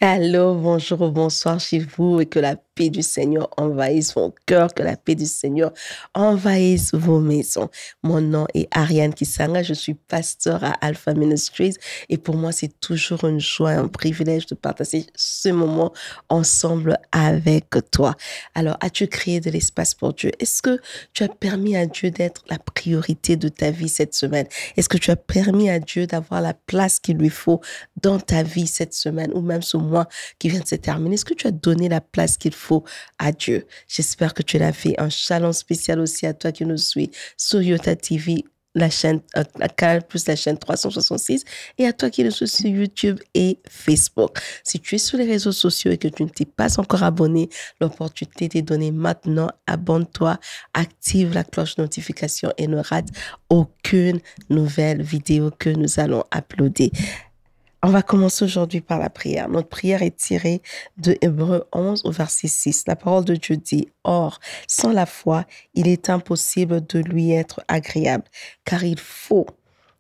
Allô, bonjour ou bonsoir chez vous et que la paix du Seigneur envahisse vos cœurs, que la paix du Seigneur envahisse vos maisons. Mon nom est Ariane Kisanga, je suis pasteur à Alpha Ministries et pour moi c'est toujours une joie, un privilège de partager ce moment ensemble avec toi. Alors, as-tu créé de l'espace pour Dieu? Est-ce que tu as permis à Dieu d'être la priorité de ta vie cette semaine? Est-ce que tu as permis à Dieu d'avoir la place qu'il lui faut dans ta vie cette semaine ou même ce mois qui vient de se terminer? Est-ce que tu as donné la place qu'il faut à Dieu? J'espère que tu l'as fait. Un shalom spécial aussi à toi qui nous suis sur Yota TV, la chaîne la Canal+, la chaîne 366, et à toi qui nous suis sur YouTube et Facebook. Si tu es sur les réseaux sociaux et que tu ne t'es pas encore abonné, l'opportunité t'est donnée maintenant. Abonne-toi, active la cloche notification et ne rate aucune nouvelle vidéo que nous allons uploader. On va commencer aujourd'hui par la prière. Notre prière est tirée de Hébreux 11 au verset 6. La parole de Dieu dit: Or, sans la foi, il est impossible de lui être agréable, car il faut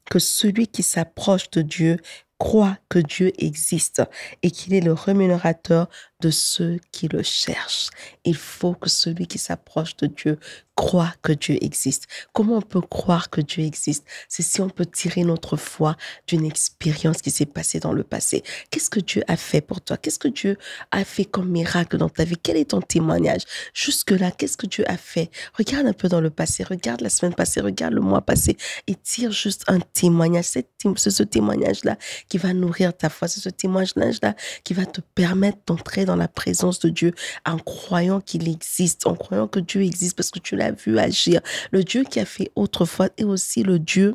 que celui qui s'approche de Dieu croit que Dieu existe et qu'il est le rémunérateur de ceux qui le cherchent. Il faut que celui qui s'approche de Dieu croit que Dieu existe. Comment on peut croire que Dieu existe? C'est si on peut tirer notre foi d'une expérience qui s'est passée dans le passé. Qu'est-ce que Dieu a fait pour toi? Qu'est-ce que Dieu a fait comme miracle dans ta vie? Quel est ton témoignage? Jusque-là, qu'est-ce que Dieu a fait? Regarde un peu dans le passé, regarde la semaine passée, regarde le mois passé et tire juste un témoignage. C'est ce témoignage-là qui va nourrir ta foi. C'est ce témoignage-là qui va te permettre d'entrer dans la présence de Dieu en croyant qu'il existe, en croyant que Dieu existe parce que tu l'as vu agir. Le Dieu qui a fait autrefois est aussi le Dieu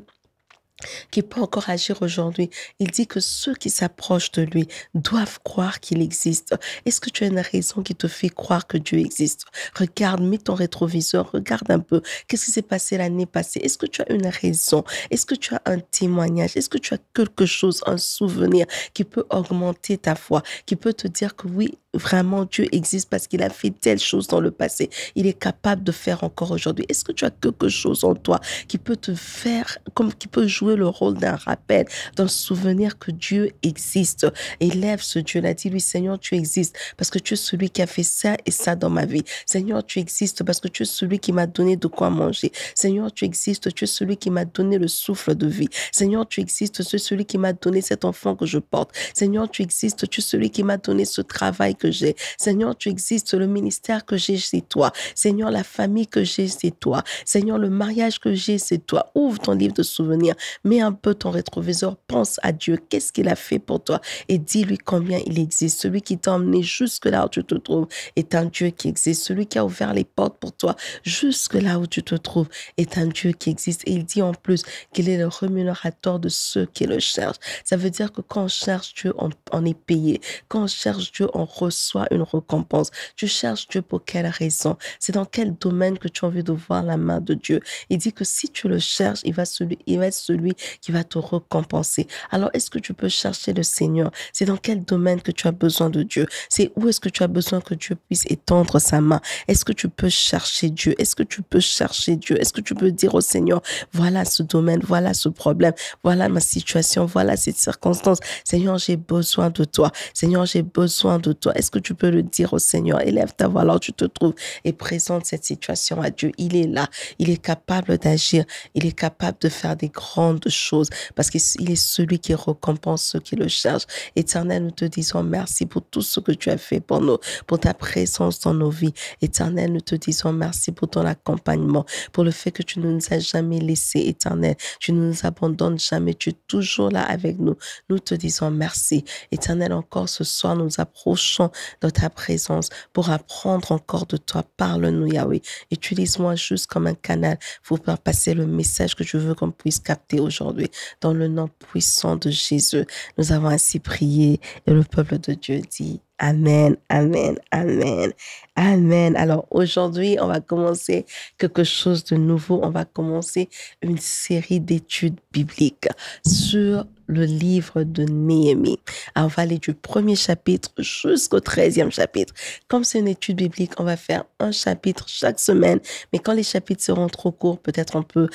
qui peut encore agir aujourd'hui. Il dit que ceux qui s'approchent de lui doivent croire qu'il existe. Est-ce que tu as une raison qui te fait croire que Dieu existe? Regarde, mets ton rétroviseur, regarde un peu. Qu'est-ce qui s'est passé l'année passée? Est-ce que tu as une raison? Est-ce que tu as un témoignage? Est-ce que tu as quelque chose, un souvenir qui peut augmenter ta foi, qui peut te dire que oui, vraiment Dieu existe parce qu'il a fait telle chose dans le passé. Il est capable de faire encore aujourd'hui. Est-ce que tu as quelque chose en toi qui peut te faire, comme qui peut jouer le rôle d'un rappel, d'un souvenir que Dieu existe? Élève ce Dieu-là, dis-lui: Seigneur, tu existes parce que tu es celui qui a fait ça et ça dans ma vie. Seigneur, tu existes parce que tu es celui qui m'a donné de quoi manger. Seigneur, tu existes, tu es celui qui m'a donné le souffle de vie. Seigneur, tu existes, tu es celui qui m'a donné cet enfant que je porte. Seigneur, tu existes, tu es celui qui m'a donné ce travail que j'ai. Seigneur, tu existes, le ministère que j'ai, c'est toi. Seigneur, la famille que j'ai, c'est toi. Seigneur, le mariage que j'ai, c'est toi. Ouvre ton livre de souvenirs, mets un peu ton rétroviseur, pense à Dieu, qu'est-ce qu'il a fait pour toi et dis-lui combien il existe. Celui qui t'a emmené jusque là où tu te trouves est un Dieu qui existe. Celui qui a ouvert les portes pour toi jusque là où tu te trouves est un Dieu qui existe. Et il dit en plus qu'il est le rémunérateur de ceux qui le cherchent. Ça veut dire que quand on cherche Dieu, on est payé. Quand on cherche Dieu, on reçoit une récompense. Tu cherches Dieu pour quelle raison? C'est dans quel domaine que tu as envie de voir la main de Dieu? Il dit que si tu le cherches, il va être celui qui va te récompenser. Alors, est-ce que tu peux chercher le Seigneur? C'est dans quel domaine que tu as besoin de Dieu? C'est où est-ce que tu as besoin que Dieu puisse étendre sa main? Est-ce que tu peux chercher Dieu? Est-ce que tu peux chercher Dieu? Est-ce que tu peux dire au Seigneur: voilà ce domaine, voilà ce problème, voilà ma situation, voilà cette circonstance. Seigneur, j'ai besoin de toi. Seigneur, j'ai besoin de toi. Est-ce que tu peux le dire au Seigneur? Élève ta voix alors tu te trouves et présente cette situation à Dieu. Il est là. Il est capable d'agir. Il est capable de faire des grandes choses parce qu'il est celui qui récompense ceux qui le cherchent. Éternel, nous te disons merci pour tout ce que tu as fait pour nous, pour ta présence dans nos vies. Éternel, nous te disons merci pour ton accompagnement, pour le fait que tu ne nous as jamais laissés. Éternel, tu ne nous abandonnes jamais. Tu es toujours là avec nous. Nous te disons merci. Éternel, encore ce soir, nous approchons de ta présence pour apprendre encore de toi. Parle-nous, Yahweh. Utilise-moi juste comme un canal pour faire passer le message que je veux qu'on puisse capter aujourd'hui. Dans le nom puissant de Jésus, nous avons ainsi prié et le peuple de Dieu dit Amen, Amen, Amen, Amen. Alors aujourd'hui, on va commencer quelque chose de nouveau. On va commencer une série d'études bibliques sur le livre de Néhémie. Alors, on va aller du premier chapitre jusqu'au 13e chapitre. Comme c'est une étude biblique, on va faire un chapitre chaque semaine. Mais quand les chapitres seront trop courts, peut-être on peut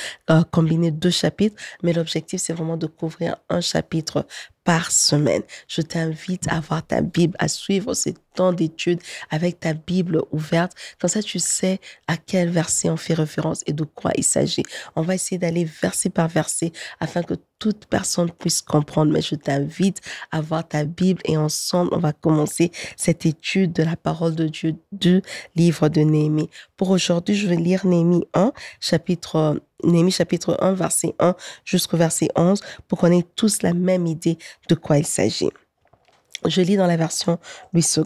combiner 2 chapitres. Mais l'objectif, c'est vraiment de couvrir un chapitre par semaine. Je t'invite à avoir ta Bible, à suivre ces temps d'études avec ta Bible ouverte. Comme ça, tu sais à quel verset on fait référence et de quoi il s'agit. On va essayer d'aller verset par verset afin que toute personne puisse comprendre. Mais je t'invite à avoir ta Bible et ensemble, on va commencer cette étude de la parole de Dieu du livre de Néhémie. Pour aujourd'hui, je vais lire Néhémie chapitre 1, verset 1 jusqu'au verset 11 pour qu'on ait tous la même idée de quoi il s'agit. Je lis dans la version Louis II.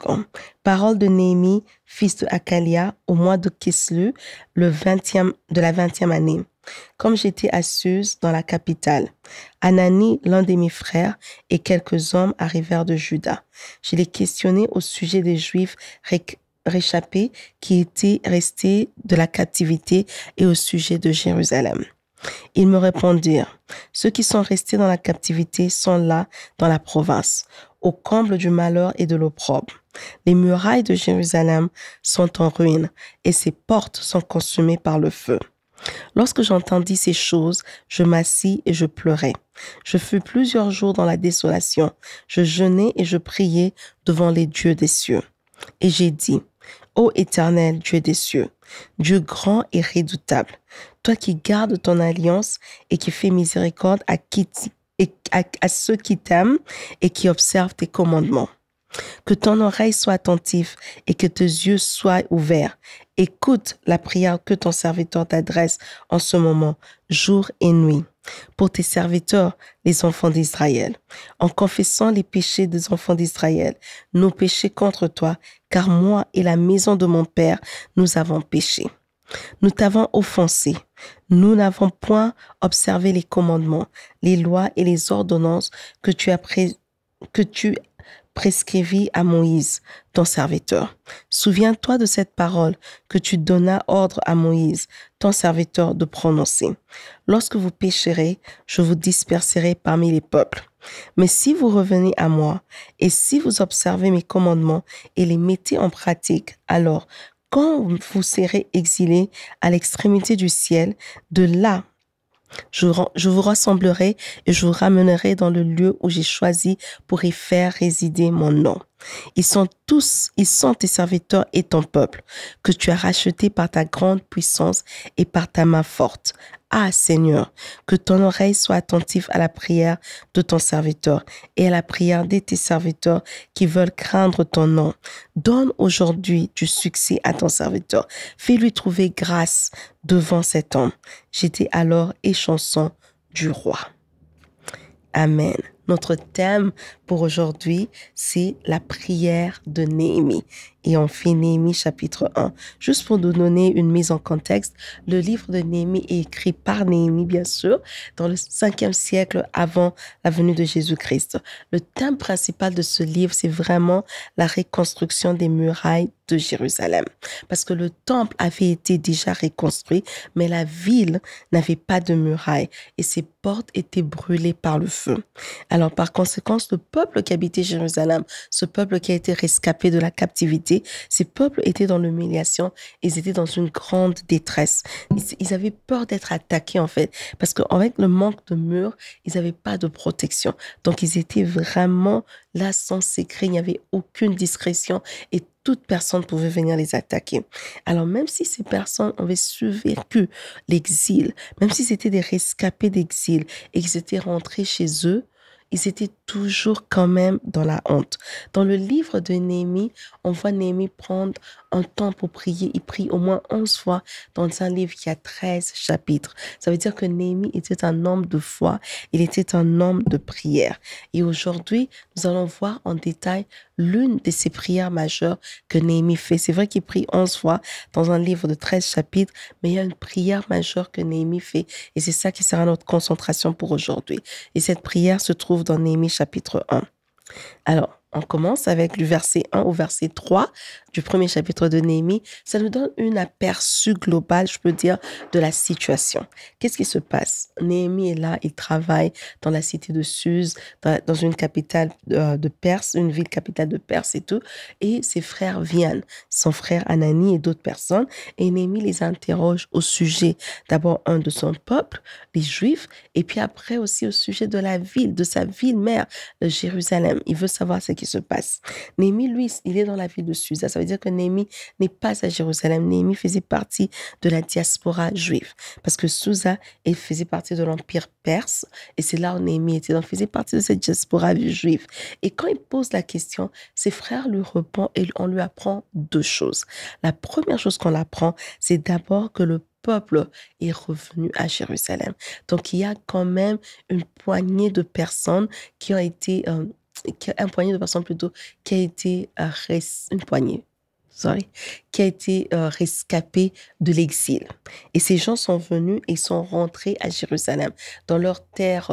Parole de Néhémie, fils de Hakalia, au mois de Kislu, de la 20e année. Comme j'étais à Suse, dans la capitale, Anani, l'un de mes frères, et quelques hommes arrivèrent de Juda. Je les questionnai au sujet des Juifs réchappés qui étaient restés de la captivité et au sujet de Jérusalem. Ils me répondirent, ceux qui sont restés dans la captivité sont là, dans la province, au comble du malheur et de l'opprobre. Les murailles de Jérusalem sont en ruine et ses portes sont consumées par le feu. Lorsque j'entendis ces choses, je m'assis et je pleurais. Je fus plusieurs jours dans la désolation. Je jeûnai et je priai devant les dieux des cieux. Et j'ai dit, ô Éternel, Dieu des cieux, Dieu grand et redoutable, toi qui gardes ton alliance et qui fais miséricorde à ceux qui t'aiment et qui observent tes commandements. Que ton oreille soit attentive et que tes yeux soient ouverts. Écoute la prière que ton serviteur t'adresse en ce moment, jour et nuit, pour tes serviteurs, les enfants d'Israël, en confessant les péchés des enfants d'Israël, nos péchés contre toi, car moi et la maison de mon Père, nous avons péché. Nous t'avons offensé. Nous n'avons point observé les commandements, les lois et les ordonnances que tu prescrivis à Moïse, ton serviteur. Souviens-toi de cette parole que tu donnas ordre à Moïse, ton serviteur, de prononcer. Lorsque vous pécherez, je vous disperserai parmi les peuples. Mais si vous revenez à moi, et si vous observez mes commandements et les mettez en pratique, alors, quand vous serez exilés à l'extrémité du ciel, de là, je vous rassemblerai et je vous ramènerai dans le lieu où j'ai choisi pour y faire résider mon nom. Ils sont tes serviteurs et ton peuple, que tu as racheté par ta grande puissance et par ta main forte. Ah Seigneur, que ton oreille soit attentive à la prière de ton serviteur et à la prière de tes serviteurs qui veulent craindre ton nom. Donne aujourd'hui du succès à ton serviteur. Fais-lui trouver grâce devant cet homme. J'étais alors échanson du roi. Amen. Notre thème pour aujourd'hui, c'est la prière de Néhémie. Et on fait Néhémie chapitre 1. Juste pour nous donner une mise en contexte, le livre de Néhémie est écrit par Néhémie, bien sûr, dans le 5e siècle avant la venue de Jésus-Christ. Le thème principal de ce livre, c'est vraiment la reconstruction des murailles de Jérusalem. Parce que le temple avait été déjà reconstruit, mais la ville n'avait pas de murailles et ses portes étaient brûlées par le feu. Alors, par conséquent, le peuple qui habitait Jérusalem, ce peuple qui a été rescapé de la captivité, ces peuples étaient dans l'humiliation, ils étaient dans une grande détresse. Ils avaient peur d'être attaqués, en fait, parce qu'avec le manque de murs, ils n'avaient pas de protection. Donc, ils étaient vraiment là sans secret, il n'y avait aucune discrétion et toute personne pouvait venir les attaquer. Alors, même si ces personnes avaient survécu l'exil, même si c'était des rescapés d'exil et qu'ils étaient rentrés chez eux, ils étaient toujours quand même dans la honte. Dans le livre de Néhémie, on voit Néhémie prendre un temps pour prier. Il prie au moins 11 fois dans un livre qui a 13 chapitres. Ça veut dire que Néhémie était un homme de foi. Il était un homme de prière. Et aujourd'hui, nous allons voir en détail l'une de ces prières majeures que Néhémie fait. C'est vrai qu'il prie 11 fois dans un livre de 13 chapitres, mais il y a une prière majeure que Néhémie fait. Et c'est ça qui sera notre concentration pour aujourd'hui. Et cette prière se trouve dans Néhémie chapitre 1. Alors, On commence avec le verset 1 au verset 3 du premier chapitre de Néhémie. Ça nous donne un aperçu global, je peux dire, de la situation. Qu'est-ce qui se passe? Néhémie est là, il travaille dans la cité de Suse, dans une capitale de Perse, une ville capitale de Perse et tout. Et ses frères viennent, son frère Anani et d'autres personnes. Et Néhémie les interroge au sujet, d'abord de son peuple, les Juifs, et puis après aussi au sujet de la ville, de sa ville mère, de Jérusalem. Il veut savoir ce qui se passe. Néhémie, lui, il est dans la ville de Suse. Ça veut dire que Néhémie n'est pas à Jérusalem. Néhémie faisait partie de la diaspora juive. Parce que Susa, elle faisait partie de l'Empire perse. Et c'est là où Néhémie était. Donc, il faisait partie de cette diaspora juive. Et quand il pose la question, ses frères lui répondent et on lui apprend deux choses. La première chose qu'on apprend, c'est d'abord que le peuple est revenu à Jérusalem. Donc, il y a quand même une poignée de personnes qui ont été... un poignée de personnes plutôt qui a été qui a été rescapée de l'exil. Et ces gens sont venus et sont rentrés à Jérusalem, dans leur terre.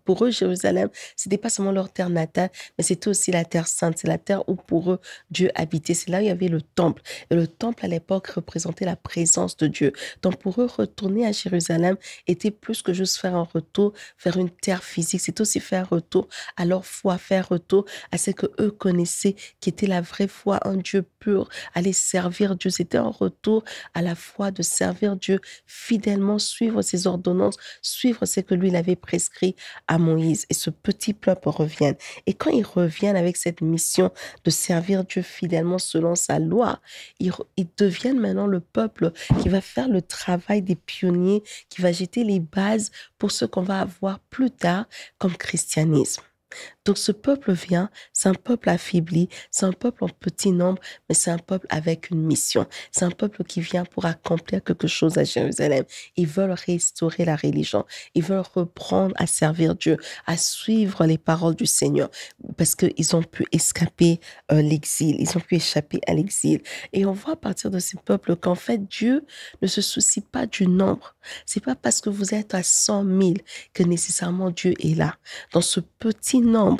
Pour eux, Jérusalem, c'était pas seulement leur terre natale, mais c'était aussi la terre sainte. C'est la terre où pour eux, Dieu habitait. C'est là où il y avait le temple. Et le temple, à l'époque, représentait la présence de Dieu. Donc, pour eux, retourner à Jérusalem était plus que juste faire un retour vers une terre physique. C'est aussi faire retour à leur foi, faire retour à ce que eux connaissaient, qui était la vraie foi, un Dieu pur, aller servir Dieu. C'était un retour à la foi de servir Dieu fidèlement, suivre ses ordonnances, suivre ce que lui il avait prescrit à Moïse. Et ce petit peuple revient. Et quand ils reviennent avec cette mission de servir Dieu fidèlement selon sa loi, ils deviennent maintenant le peuple qui va faire le travail des pionniers, qui va jeter les bases pour ce qu'on va avoir plus tard comme christianisme. Donc ce peuple vient, c'est un peuple affaibli, c'est un peuple en petit nombre, mais c'est un peuple avec une mission. C'est un peuple qui vient pour accomplir quelque chose à Jérusalem. Ils veulent restaurer la religion. Ils veulent reprendre à servir Dieu, à suivre les paroles du Seigneur, parce qu'ils ont pu escaper l'exil, ils ont pu échapper à l'exil. Et on voit à partir de ces peuples qu'en fait, Dieu ne se soucie pas du nombre. C'est pas parce que vous êtes à 100 000 que nécessairement Dieu est là. Dans ce petit nombre,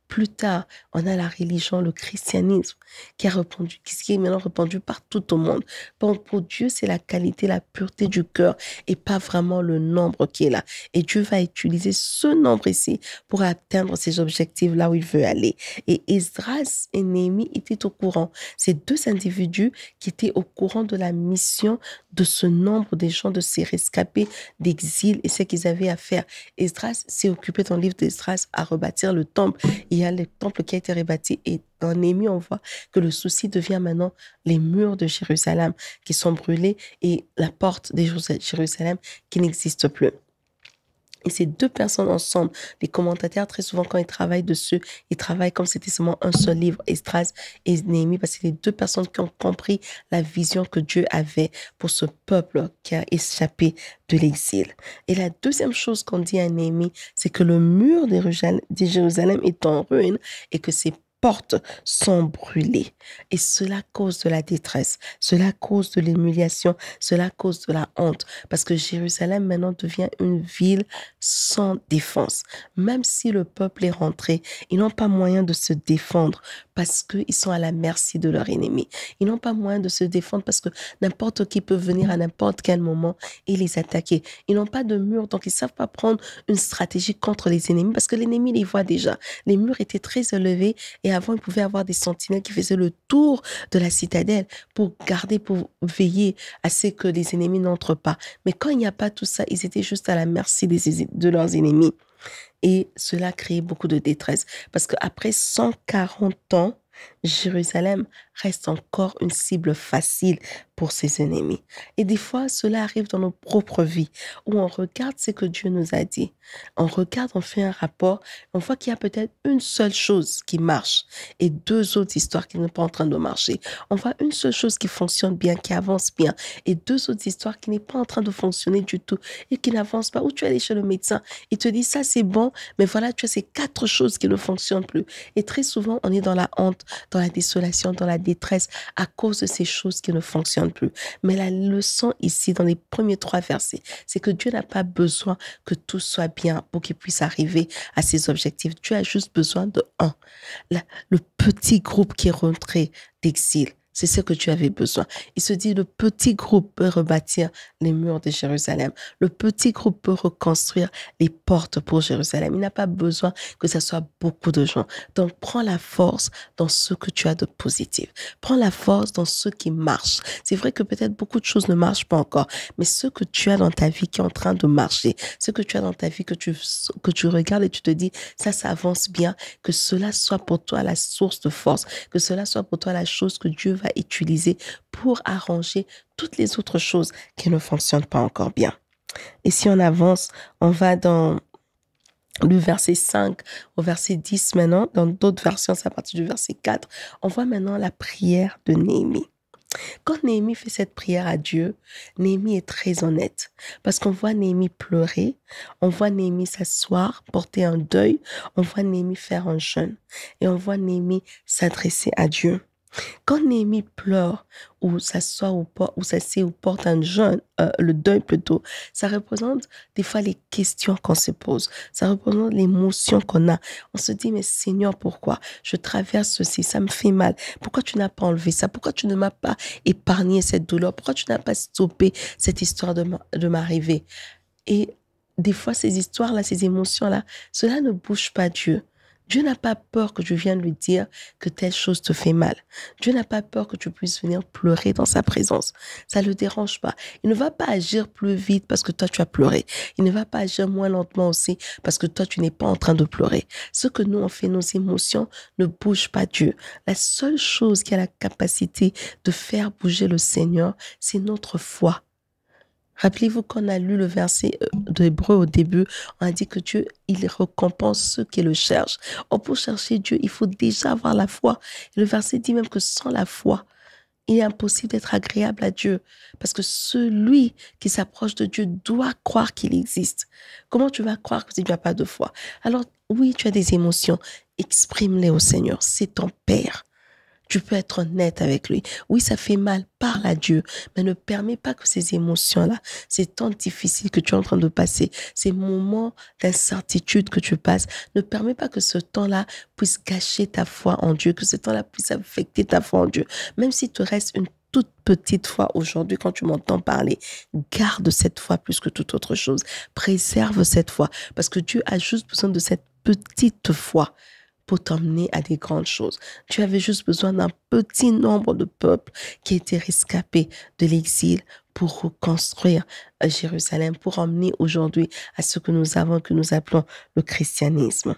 plus tard, on a la religion, le christianisme, qui est maintenant répandu partout au monde. Pour Dieu, c'est la qualité, la pureté du cœur et pas vraiment le nombre qui est là. Et Dieu va utiliser ce nombre ici pour atteindre ses objectifs là où il veut aller. Et Esdras et Néhémie étaient au courant. Ces deux individus qui étaient au courant de la mission de ce nombre des gens, de ces rescapés d'exil et ce qu'ils avaient à faire. Esdras s'est occupé dans le livre d'Esdras à rebâtir le temple. Il y a le temple qui a été rebâti et dans Néhémie, on voit que le souci devient maintenant les murs de Jérusalem qui sont brûlés et la porte de Jérusalem qui n'existe plus. Et ces deux personnes ensemble, les commentateurs, très souvent, quand ils travaillent dessus, ils travaillent comme si c'était seulement un seul livre, Esdras et Néhémie, parce que c'est les deux personnes qui ont compris la vision que Dieu avait pour ce peuple qui a échappé de l'exil. Et la deuxième chose qu'on dit à Néhémie, c'est que le mur de Jérusalem est en ruine et que ses portes sont brûlées. Et cela cause de la détresse, cela cause de l'humiliation, cela cause de la honte. Parce que Jérusalem maintenant devient une ville sans défense. Même si le peuple est rentré, ils n'ont pas moyen de se défendre parce qu'ils sont à la merci de leur ennemi. Ils n'ont pas moyen de se défendre parce que n'importe qui peut venir à n'importe quel moment et les attaquer. Ils n'ont pas de mur, donc ils ne savent pas prendre une stratégie contre les ennemis parce que l'ennemi les voit déjà. Les murs étaient très élevés et avant, il pouvait y avoir des sentinelles qui faisaient le tour de la citadelle pour garder, pour veiller à ce que les ennemis n'entrent pas. Mais quand il n'y a pas tout ça, ils étaient juste à la merci de leurs ennemis. Et cela créait beaucoup de détresse. Parce qu'après 140 ans, Jérusalem reste encore une cible facile pour ses ennemis. Et des fois, cela arrive dans nos propres vies, où on regarde ce que Dieu nous a dit. On regarde, on fait un rapport, on voit qu'il y a peut-être une seule chose qui marche et deux autres histoires qui ne sont pas en train de marcher. On voit une seule chose qui fonctionne bien, qui avance bien, et deux autres histoires qui n'est pas en train de fonctionner du tout et qui n'avancent pas. Où tu es allé chez le médecin, il te dit ça c'est bon, mais voilà, tu as ces 4 choses qui ne fonctionnent plus. Et très souvent, on est dans la honte, dans la désolation, dans la détresse à cause de ces choses qui ne fonctionnent plus. Mais la leçon ici, dans les premiers 3 versets, c'est que Dieu n'a pas besoin que tout soit bien pour qu'il puisse arriver à ses objectifs. Dieu a juste besoin de un. Le petit groupe qui est rentré d'exil. C'est ce que tu avais besoin. Il se dit, le petit groupe peut rebâtir les murs de Jérusalem. Le petit groupe peut reconstruire les portes pour Jérusalem. Il n'a pas besoin que ce soit beaucoup de gens. Donc, prends la force dans ce que tu as de positif. Prends la force dans ce qui marche. C'est vrai que peut-être beaucoup de choses ne marchent pas encore, mais ce que tu as dans ta vie qui est en train de marcher, ce que tu as dans ta vie que tu regardes et tu te dis, ça avance bien, que cela soit pour toi la source de force, que cela soit pour toi la chose que Dieu va utiliser pour arranger toutes les autres choses qui ne fonctionnent pas encore bien. Et si on avance, on va dans le verset 5 au verset 10 maintenant. Dans d'autres versions, c'est à partir du verset 4. On voit maintenant la prière de Néhémie. Quand Néhémie fait cette prière à Dieu, Néhémie est très honnête parce qu'on voit Néhémie pleurer, on voit Néhémie s'asseoir, porter un deuil, on voit Néhémie faire un jeûne et on voit Néhémie s'adresser à Dieu. Quand Néhémie pleure ou s'assoit ou s'assied ou porte un jeûne, le deuil plutôt, ça représente des fois les questions qu'on se pose. Ça représente l'émotion qu'on a. On se dit, mais Seigneur, pourquoi je traverse ceci? Ça me fait mal. Pourquoi tu n'as pas enlevé ça? Pourquoi tu ne m'as pas épargné cette douleur? Pourquoi tu n'as pas stoppé cette histoire de m'arriver? Et des fois, ces histoires-là, ces émotions-là, cela ne bouge pas Dieu. Dieu n'a pas peur que tu viennes lui dire que telle chose te fait mal. Dieu n'a pas peur que tu puisses venir pleurer dans sa présence. Ça ne le dérange pas. Il ne va pas agir plus vite parce que toi, tu as pleuré. Il ne va pas agir moins lentement aussi parce que toi, tu n'es pas en train de pleurer. Ce que nous, on fait, nos émotions ne bougent pas Dieu. La seule chose qui a la capacité de faire bouger le Seigneur, c'est notre foi. Rappelez-vous qu'on a lu le verset d'Hébreu au début, on a dit que Dieu, il récompense ceux qui le cherchent. Or, pour chercher Dieu, il faut déjà avoir la foi. Et le verset dit même que sans la foi, il est impossible d'être agréable à Dieu. Parce que celui qui s'approche de Dieu doit croire qu'il existe. Comment tu vas croire que tu n'as pas de foi? Alors, oui, tu as des émotions. Exprime-les au Seigneur. C'est ton Père. Tu peux être honnête avec lui. Oui, ça fait mal, parle à Dieu, mais ne permets pas que ces émotions-là, ces temps difficiles que tu es en train de passer, ces moments d'incertitude que tu passes, ne permets pas que ce temps-là puisse gâcher ta foi en Dieu, que ce temps-là puisse affecter ta foi en Dieu. Même s'il te reste une toute petite foi aujourd'hui, quand tu m'entends parler, garde cette foi plus que toute autre chose. Préserve cette foi, parce que Dieu a juste besoin de cette petite foi pour t'emmener à des grandes choses. Tu avais juste besoin d'un petit nombre de peuples qui étaient rescapés de l'exil pour reconstruire Jérusalem, pour emmener aujourd'hui à ce que nous avons, que nous appelons le christianisme.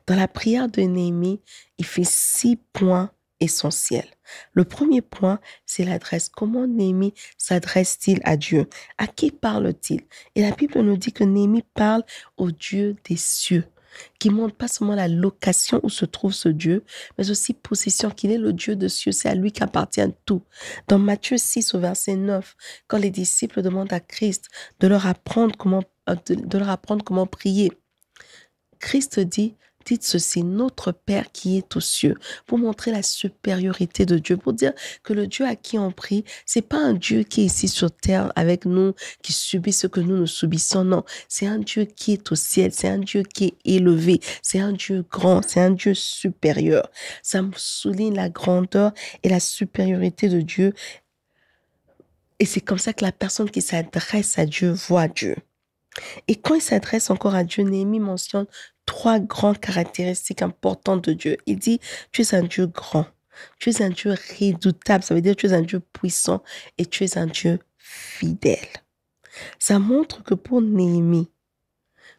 Dans la prière de Néhémie, il fait 6 points essentiels. Le premier point, c'est l'adresse. Comment Néhémie s'adresse-t-il à Dieu? À qui parle-t-il? Et la Bible nous dit que Néhémie parle au Dieu des cieux, qui montre pas seulement la location où se trouve ce Dieu, mais aussi possession, qu'il est le Dieu de cieux, c'est à lui qu'appartient tout. Dans Matthieu 6 au verset 9, quand les disciples demandent à Christ de leur apprendre comment prier, Christ dit, dites ceci, notre Père qui est aux cieux, pour montrer la supériorité de Dieu, pour dire que le Dieu à qui on prie, c'est pas un Dieu qui est ici sur terre avec nous, qui subit ce que nous subissons, non. C'est un Dieu qui est au ciel, c'est un Dieu qui est élevé, c'est un Dieu grand, c'est un Dieu supérieur. Ça me souligne la grandeur et la supériorité de Dieu. Et c'est comme ça que la personne qui s'adresse à Dieu voit Dieu. Et quand il s'adresse encore à Dieu, Néhémie mentionne 3 grandes caractéristiques importantes de Dieu. Il dit, tu es un Dieu grand, tu es un Dieu redoutable, ça veut dire que tu es un Dieu puissant et tu es un Dieu fidèle. Ça montre que pour Néhémie,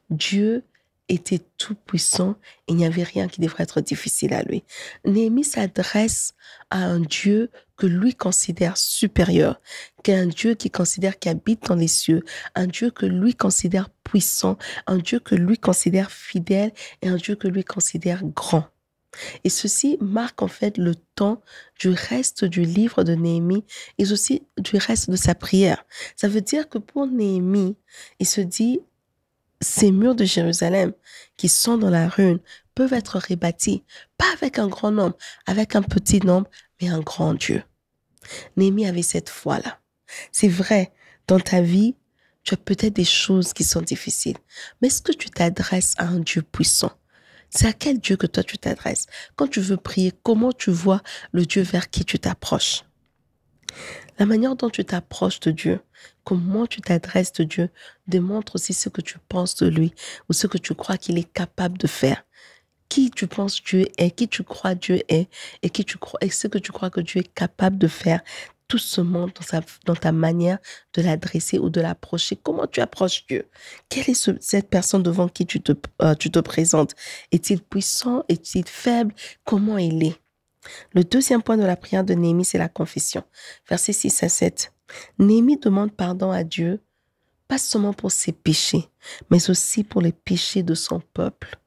Dieu était tout puissant et il n'y avait rien qui devrait être difficile à lui. Néhémie s'adresse à un Dieu que lui considère supérieur, qu'un Dieu qui considère qu'il habite dans les cieux, un Dieu que lui considère puissant, un Dieu que lui considère fidèle et un Dieu que lui considère grand. Et ceci marque en fait le temps du reste du livre de Néhémie et aussi du reste de sa prière. Ça veut dire que pour Néhémie, il se dit, ces murs de Jérusalem qui sont dans la ruine peuvent être rebâtis, pas avec un grand nombre, avec un petit nombre, mais un grand Dieu. Néhémie avait cette foi-là. C'est vrai, dans ta vie, tu as peut-être des choses qui sont difficiles, mais est-ce que tu t'adresses à un Dieu puissant? C'est à quel Dieu que toi tu t'adresses? Quand tu veux prier, comment tu vois le Dieu vers qui tu t'approches? La manière dont tu t'approches de Dieu, comment tu t'adresses de Dieu, démontre aussi ce que tu penses de lui ou ce que tu crois qu'il est capable de faire. Qui tu penses Dieu est, qui tu crois Dieu est et ce que tu crois que Dieu est capable de faire. Tout se montre dans ta manière de l'adresser ou de l'approcher. Comment tu approches Dieu? Quelle est cette personne devant qui tu te présentes? Est-il puissant? Est-il faible? Comment il est? Le deuxième point de la prière de Néhémie, c'est la confession. Versets 6 à 7. Néhémie demande pardon à Dieu, pas seulement pour ses péchés, mais aussi pour les péchés de son peuple.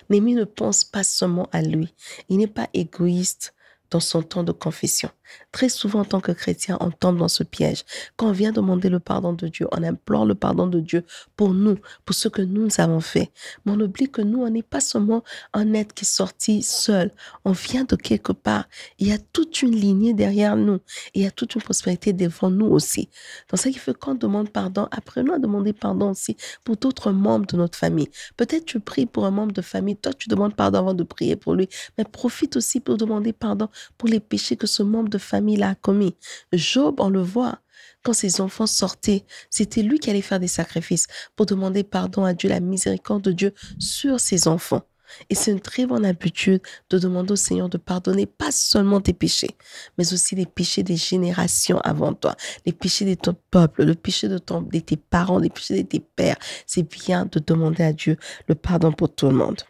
Néhémie ne pense pas seulement à lui. Il n'est pas égoïste dans son temps de confession. Très souvent, en tant que chrétien, on tombe dans ce piège. Quand on vient demander le pardon de Dieu, on implore le pardon de Dieu pour nous, pour ce que nous avons fait. Mais on oublie que nous, on n'est pas seulement un être qui est sorti seul. On vient de quelque part. Il y a toute une lignée derrière nous. Et il y a toute une prospérité devant nous aussi. Donc, ça qui fait qu'on demande pardon, apprenons à demander pardon aussi pour d'autres membres de notre famille. Peut-être tu pries pour un membre de famille, toi tu demandes pardon avant de prier pour lui, mais profite aussi pour demander pardon pour les péchés que ce membre de famille-là a commis. Job, on le voit, quand ses enfants sortaient, c'était lui qui allait faire des sacrifices pour demander pardon à Dieu, la miséricorde de Dieu sur ses enfants. Et c'est une très bonne habitude de demander au Seigneur de pardonner pas seulement tes péchés, mais aussi les péchés des générations avant toi, les péchés de ton peuple, le péché de tes parents, les péchés de tes pères. C'est bien de demander à Dieu le pardon pour tout le monde.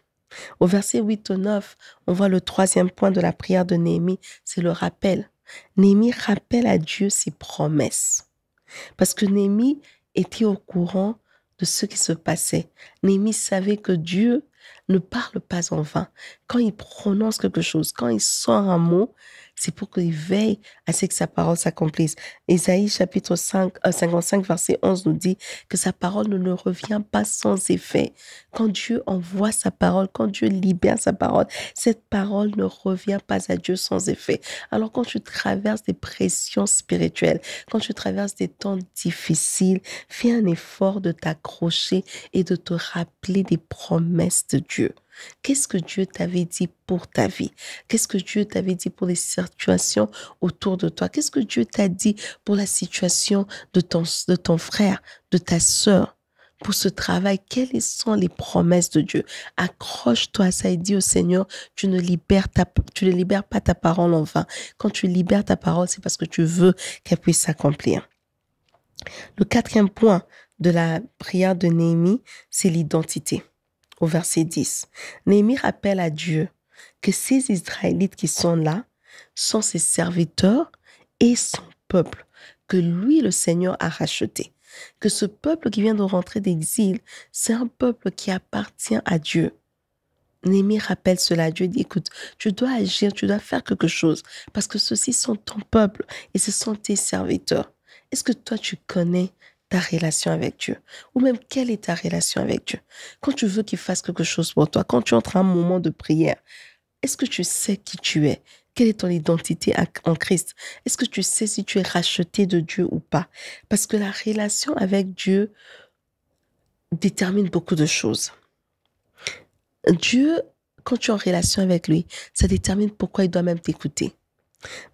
Au verset 8 au 9, on voit le troisième point de la prière de Néhémie, c'est le rappel. Néhémie rappelle à Dieu ses promesses. Parce que Néhémie était au courant de ce qui se passait. Néhémie savait que Dieu ne parle pas en vain. Quand il prononce quelque chose, quand il sort un mot, c'est pour qu'il veille à ce que sa parole s'accomplisse. Ésaïe chapitre 55, verset 11 nous dit que sa parole ne revient pas sans effet. Quand Dieu envoie sa parole, quand Dieu libère sa parole, cette parole ne revient pas à Dieu sans effet. Alors quand tu traverses des pressions spirituelles, quand tu traverses des temps difficiles, fais un effort de t'accrocher et de te rappeler des promesses de Dieu. Qu'est-ce que Dieu t'avait dit pour ta vie? Qu'est-ce que Dieu t'avait dit pour les situations autour de toi? Qu'est-ce que Dieu t'a dit pour la situation de ton frère, de ta sœur? Pour ce travail, quelles sont les promesses de Dieu? Accroche-toi à ça et dis au Seigneur, tu ne libères pas ta parole en vain. Quand tu libères ta parole, c'est parce que tu veux qu'elle puisse s'accomplir. Le quatrième point de la prière de Néhémie, c'est l'identité. Au verset 10, Néhémie rappelle à Dieu que ces Israélites qui sont là sont ses serviteurs et son peuple, que lui, le Seigneur, a racheté. Que ce peuple qui vient de rentrer d'exil, c'est un peuple qui appartient à Dieu. Néhémie rappelle cela à Dieu et dit, écoute, tu dois agir, tu dois faire quelque chose, parce que ceux-ci sont ton peuple et ce sont tes serviteurs. Est-ce que toi, tu connais ta relation avec Dieu? Ou même, quelle est ta relation avec Dieu? Quand tu veux qu'il fasse quelque chose pour toi, quand tu entres à un moment de prière, est-ce que tu sais qui tu es? Quelle est ton identité en Christ? Est-ce que tu sais si tu es racheté de Dieu ou pas? Parce que la relation avec Dieu détermine beaucoup de choses. Dieu, quand tu es en relation avec lui, ça détermine pourquoi il doit même t'écouter.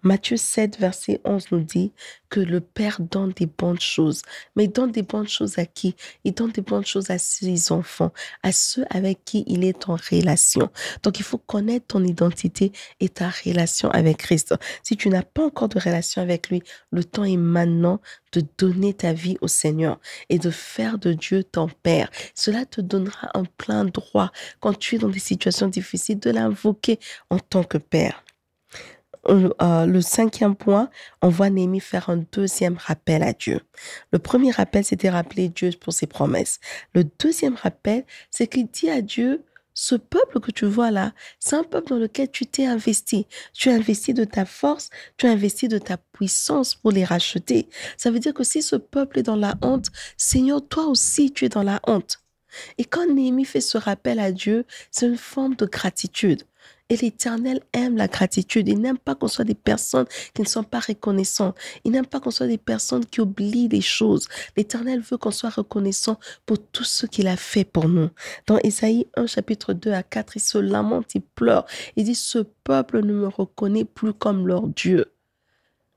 Matthieu 7, verset 11 nous dit que le Père donne des bonnes choses. Mais il donne des bonnes choses à qui? Il donne des bonnes choses à ses enfants, à ceux avec qui il est en relation. Donc, il faut connaître ton identité et ta relation avec Christ. Si tu n'as pas encore de relation avec lui, le temps est maintenant de donner ta vie au Seigneur et de faire de Dieu ton Père. Cela te donnera un plein droit quand tu es dans des situations difficiles de l'invoquer en tant que Père. Le cinquième point, on voit Néhémie faire un deuxième rappel à Dieu. Le premier rappel, c'était rappeler Dieu pour ses promesses. Le deuxième rappel, c'est qu'il dit à Dieu, ce peuple que tu vois là, c'est un peuple dans lequel tu t'es investi. Tu as investi de ta force, tu as investi de ta puissance pour les racheter. Ça veut dire que si ce peuple est dans la honte, Seigneur, toi aussi, tu es dans la honte. Et quand Néhémie fait ce rappel à Dieu, c'est une forme de gratitude. Et l'Éternel aime la gratitude. Il n'aime pas qu'on soit des personnes qui ne sont pas reconnaissantes. Il n'aime pas qu'on soit des personnes qui oublient des choses. L'Éternel veut qu'on soit reconnaissant pour tout ce qu'il a fait pour nous. Dans Ésaïe 1, chapitre 2 à 4, il se lamente, il pleure. Il dit, ce peuple ne me reconnaît plus comme leur Dieu.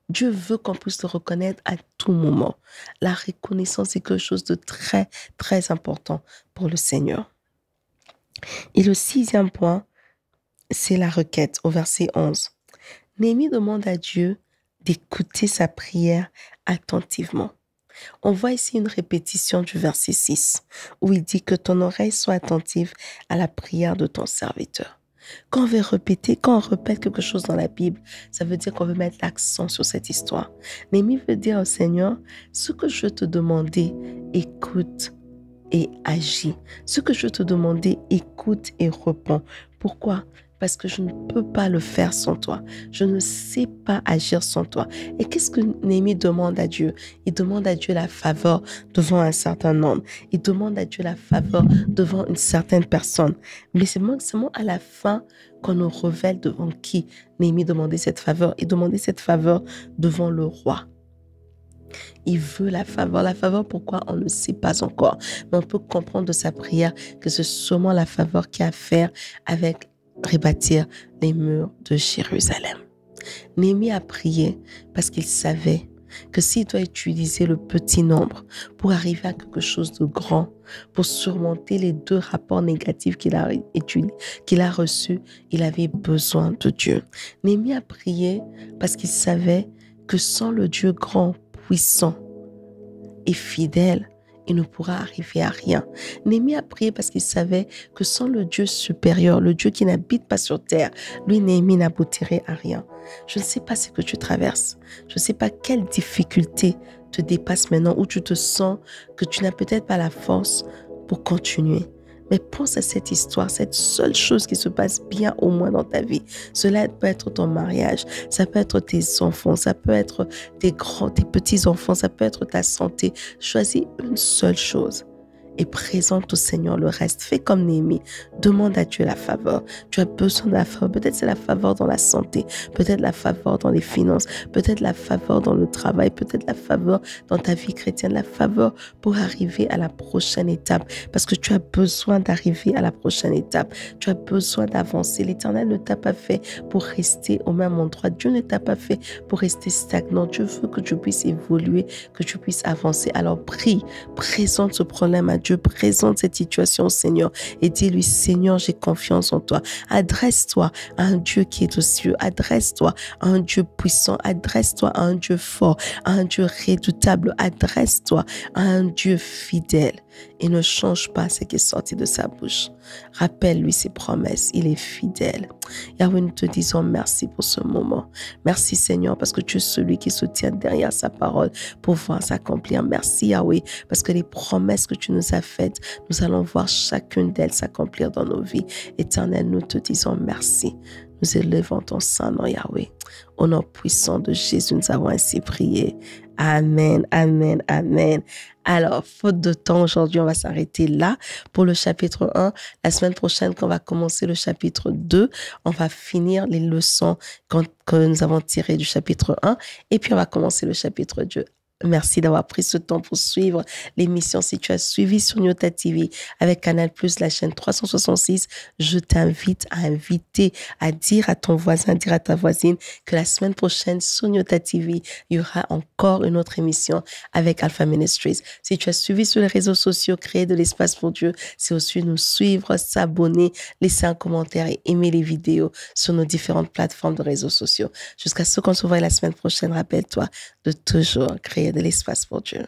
Dieu veut qu'on puisse le reconnaître à tout moment. La reconnaissance est quelque chose de très, très important pour le Seigneur. Et le 6e point, c'est la requête au verset 11. Néhémie demande à Dieu d'écouter sa prière attentivement. On voit ici une répétition du verset 6 où il dit que ton oreille soit attentive à la prière de ton serviteur. Quand on répète quelque chose dans la Bible, ça veut dire qu'on veut mettre l'accent sur cette histoire. Néhémie veut dire au Seigneur, ce que je veux te demander, écoute et agis. Ce que je veux te demander, écoute et réponds. Pourquoi ? Parce que je ne peux pas le faire sans toi. Je ne sais pas agir sans toi. Et qu'est-ce que Néhémie demande à Dieu? Il demande à Dieu la faveur devant un certain homme. Il demande à Dieu la faveur devant une certaine personne. Mais c'est seulement à la fin qu'on nous révèle devant qui Néhémie demandait cette faveur. Il demandait cette faveur devant le roi. Il veut la faveur. La faveur, pourquoi? On ne sait pas encore. Mais on peut comprendre de sa prière que c'est sûrement la faveur qui a à faire avec rebâtir les murs de Jérusalem. Néhémie a prié parce qu'il savait que s'il doit utiliser le petit nombre pour arriver à quelque chose de grand, pour surmonter les 2 rapports négatifs qu'il a reçus, il avait besoin de Dieu. Néhémie a prié parce qu'il savait que sans le Dieu grand, puissant et fidèle, il ne pourra arriver à rien. Néhémie a prié parce qu'il savait que sans le Dieu supérieur, le Dieu qui n'habite pas sur terre, lui, Néhémie, n'aboutirait à rien. Je ne sais pas ce que tu traverses. Je ne sais pas quelle difficulté te dépasse maintenant, où tu te sens que tu n'as peut-être pas la force pour continuer. Mais pense à cette histoire, cette seule chose qui se passe bien au moins dans ta vie. Cela peut être ton mariage, ça peut être tes enfants, ça peut être tes petits-enfants, ça peut être ta santé. Choisis une seule chose et présente au Seigneur le reste. Fais comme Néhémie. Demande à Dieu la faveur. Tu as besoin de la faveur. Peut-être c'est la faveur dans la santé. Peut-être la faveur dans les finances. Peut-être la faveur dans le travail. Peut-être la faveur dans ta vie chrétienne. La faveur pour arriver à la prochaine étape. Parce que tu as besoin d'arriver à la prochaine étape. Tu as besoin d'avancer. L'Éternel ne t'a pas fait pour rester au même endroit. Dieu ne t'a pas fait pour rester stagnant. Dieu veut que tu puisses évoluer, que tu puisses avancer. Alors prie, présente ce problème à Dieu, présente cette situation au Seigneur et dis-lui, Seigneur, j'ai confiance en toi. Adresse-toi à un Dieu qui est aux cieux. Adresse-toi à un Dieu puissant. Adresse-toi à un Dieu fort, à un Dieu redoutable. Adresse-toi à un Dieu fidèle et ne change pas ce qui est sorti de sa bouche. Rappelle-lui ses promesses. Il est fidèle. Yahweh, nous te disons merci pour ce moment. Merci Seigneur parce que tu es celui qui se tient derrière sa parole pour voir s'accomplir. Merci Yahweh parce que les promesses que tu nous as faites, nous allons voir chacune d'elles s'accomplir dans nos vies. Éternel, nous te disons merci. Nous élevons ton sang, non Yahweh. Au nom puissant de Jésus, nous avons ainsi prié. Amen, amen, amen. Alors, faute de temps, aujourd'hui, on va s'arrêter là pour le chapitre 1. La semaine prochaine, quand on va commencer le chapitre 2, on va finir les leçons que nous avons tirées du chapitre 1 et puis on va commencer le chapitre 2. Merci d'avoir pris ce temps pour suivre l'émission. Si tu as suivi sur Nyota TV avec Canal+, la chaîne 366, je t'invite à dire à ton voisin, dire à ta voisine que la semaine prochaine sur Nyota TV, il y aura encore une autre émission avec Alpha Ministries. Si tu as suivi sur les réseaux sociaux, créer de l'espace pour Dieu, c'est aussi nous suivre, s'abonner, laisser un commentaire et aimer les vidéos sur nos différentes plateformes de réseaux sociaux. Jusqu'à ce qu'on se voit la semaine prochaine, rappelle-toi de toujours créer de l'espace pour Dieu.